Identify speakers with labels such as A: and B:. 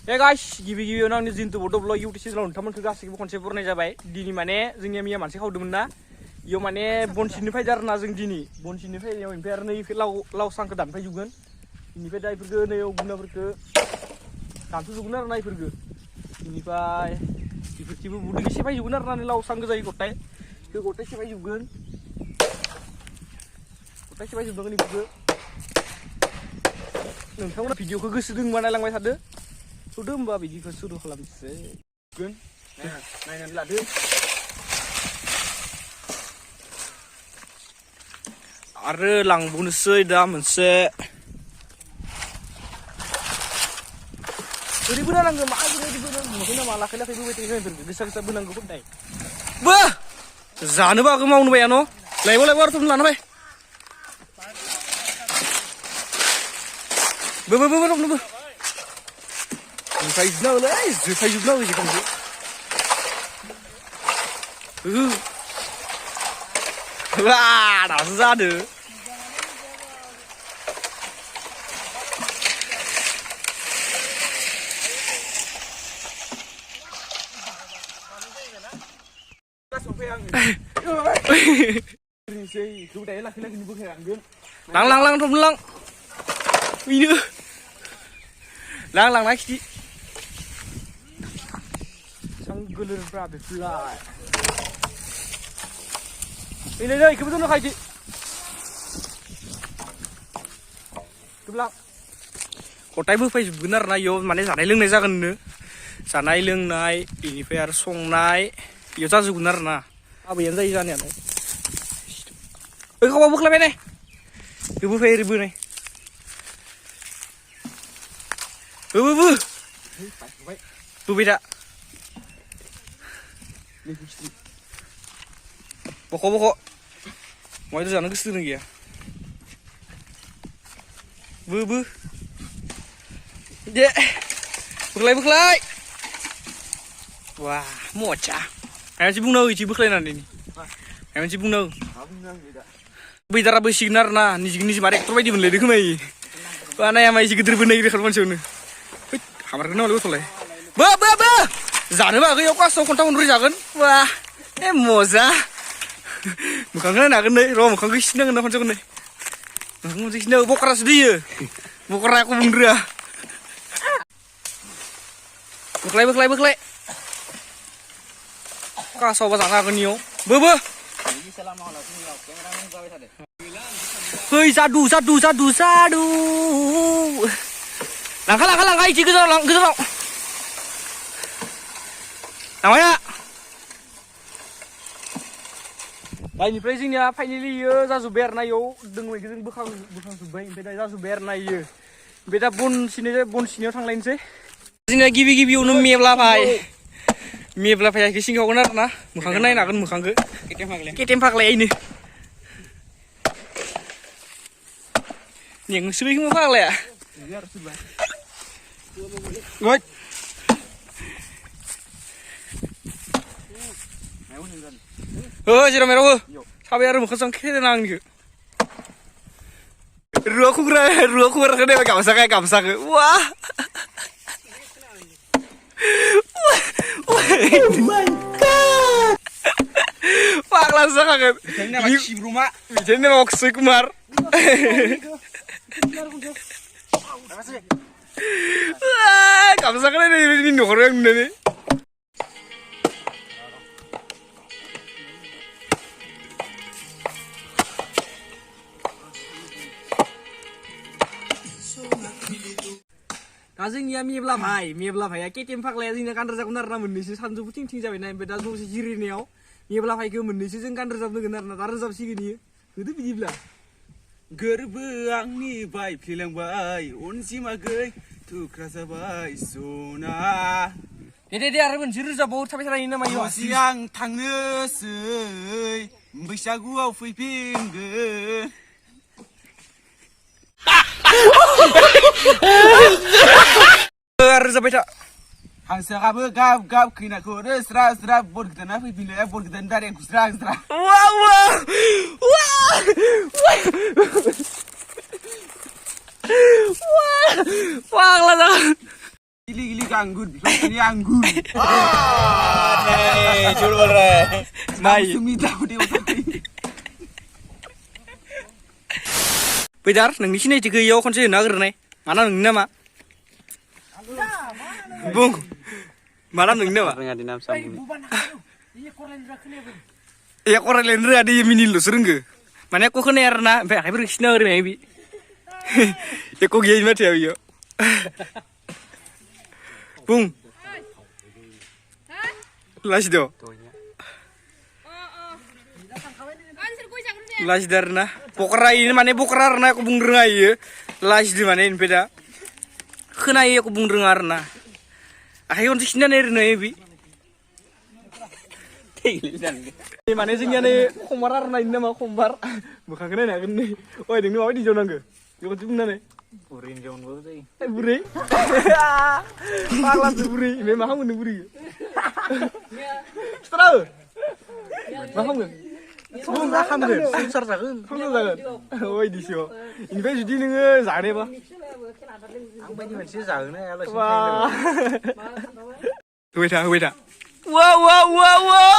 A: Hey guys, गिबि-गिबियावनो आंनि Jintu बड'ब्लग YouTube चेनेलाव नोंथांमोनखौ गासैखौबो खनसे बरायनाय जाबाय। दिनै माने जोंनिया मैया मानसि खावदोंमोन ना, इयाव माने बनसिनो फैदों आरोना जों दिनै बनसिनो फैनायाव ओमफ्राय आरो नै लाव सांखौ दानफायजोबगोन। बेनिफ्राय दा इफोरखौ नै गुनाफोरखौ दानफायजोबगोन आरोना इफोरखौ। बेनिफ्राय इफोरथिबो बुदों सेफायजोबगोन आरोना लाव सां गोजायै गथाय सेफायजोबगोन। गथाय सेफायजोबनांगोन इफोरखौ। नोंथांमोना भिडिअखौ गोसो दंबा नायलांबाय थादो। सुदो होमबा बिदिखौ सुरु खालामसै। नायनानै लादो। आरो लांबावनोसै दा मोनसे ओरै बोनांगौ मा ओरैबायदि बोनांगौ नामा लाखै बोबाय थायो गोसा बोनांगौ खनथाय बो जानोबो हागौ मावनो बाया न' लायबाव आरो थुम लानो बाय बो ओमफ्राय जोबनांगौलै जोबनांगौ जिखुनु दासो जादो लां थुम लां बेनो लांना खिथि गोलोरफ्रा बेफोरलाय बेनो नै इखौबो दोननो खायदि गोब्ला गथायबो फैजोबगोन आरोना इयाव माने जानाय लोंनाय जागोननो जानाय लोंनाय बेनिफ्राय आरो संनाय इयाव जाजोबगोन आरोना आबैयानो जायो जानायालाय ओइ खावा बोख्लायबाय नै होबोफाय ओरै बोनाय बोबाय दा बख' माहायथ' जानो गोसो दं गैया बो दे बोख्लाय wah मोचा आय मोनसे बुंनांगौ इदि बोख्लायनानै आय मोनसे बुंनांगौ बैदारा बैसिगोन आरोना निजि मारे एक्टर बायदि मोनलायदों खोमा इयो बानाया मा इसे गिदिर बोनाय रेकर्ड मानसियावनो हामारगोन नामालै गथ'लाय बो जानोबो हागौ इयाव क्लासाव खन्थाम खनब्रै जागोन वाह ए मजा मोखांखौ नायनो हागोन नै र' मोखांखौ सिनांगोन ना खनसे खननै मोखां खनसे सिनांगौ बकरासो दैयो बकरा एख' बुंनो रोङा बोख्लाय क्लासावबा जानो हागोन इयाव बो फै जादु लांखा इदि गोजानाव लांबायना बायनिफ्राय जोंनिया फाइनेलि इयो जाजोब्बाय आरोना इयाव दोंमोनखौ जों बोखांजोब्बाय ओमफ्राय दा जाजोब्बाय आरोना इयो ओमफ्राय दा बन सिनायाव थांलायनोसै जोंनिया गिबियावनो मेब्ला भाइयाखौ सिंखावगोन आरोना मोखांखौ नायनो हागोन मोखांखौ केटेम फाग्लायनो नेंसोलै खोमा फाग्लाया जेराव मेराव हो साबाय आरो मोखां खेदेना आंनिखौ रुवा खुग्राखौ नायबाय गामसाखौ वाह फाग्लासो जाखागोन बिदिनो अक्षय कुमार गामसाखौ नायनाय न'खराव आं नुनानै दा जोंनिया मेब्ला भाइया केटिएम फाग्लाया जोंनिया गान रोजाबगोन आरोना मोननैसो सानजौफु थिं जाबायना ओमफ्राय दा दसे जिरायनायाव मेब्ला भाइखौ मोननैसो जों गान रोजाबनोगोन आरोना दा रोजाबसिगोन इयो होदो बिदिब्ला
B: गोरबो आंनि बायफ्लेलांबाय अनजिमा गै थुख्रा जाबाय सना
A: दे आरो मोनसे रोजाबाव थाबाय थानायनि नामा इयो
B: सिगां थांनोसै बैसागुआव फैफिनगोन
A: रोजाबाय था
B: हांसोआबो गाब खैनाखौ स्रा बन गोदाना फैफिनलाया बन गोदान दारिखौ स्रा
A: फाग्ला
B: Gili anggur, ini anggur.
C: Nih, curul re.
A: Mai.
B: Sumita udah utai.
A: Bejar, nोंनि सिनायथि गैयियाव खनसे होनो नागिरनाय माना नोंनि नामा बुं माना नोंनि नामा
C: Renga di nam sambung.
A: ya korelain roa dia minilus roenggo माने aku खोनाया आरोना ओमफ्राय आखाइफोरखौ खिना ओरैबाय बि एको गैया माथो बियो बुं लासिद लासिद आरोना बकरा ini माने बकरा आरोना aku बुंनो रोङा इयो लासिद माने इनिफ्राय दा खोनायो aku बुंनो रोङा आरोना आखाइ खनसे खिनानै ओरैनो बि माने जोंनियानो खमबार आरोना इनि नामा खमबार मोखांखौ नायनो हागोन नै ओइ नोंनो माबायदि जनांगो बेखौसो बुंनानै
C: Urin jaun baru tadi.
A: बुरै फाग्लासो बुरै ओमफ्राय मा खालामगोन बुरै सिथारा मा खालामगोन मा खालामगोन संसार जागोन संसार जागोन ओइ दिसो इनिफ्राय जुदि नोङो जानोबा
C: Ang bayi masih jaun ya lo sih.
A: होबाय था वाव वाव वाव वाव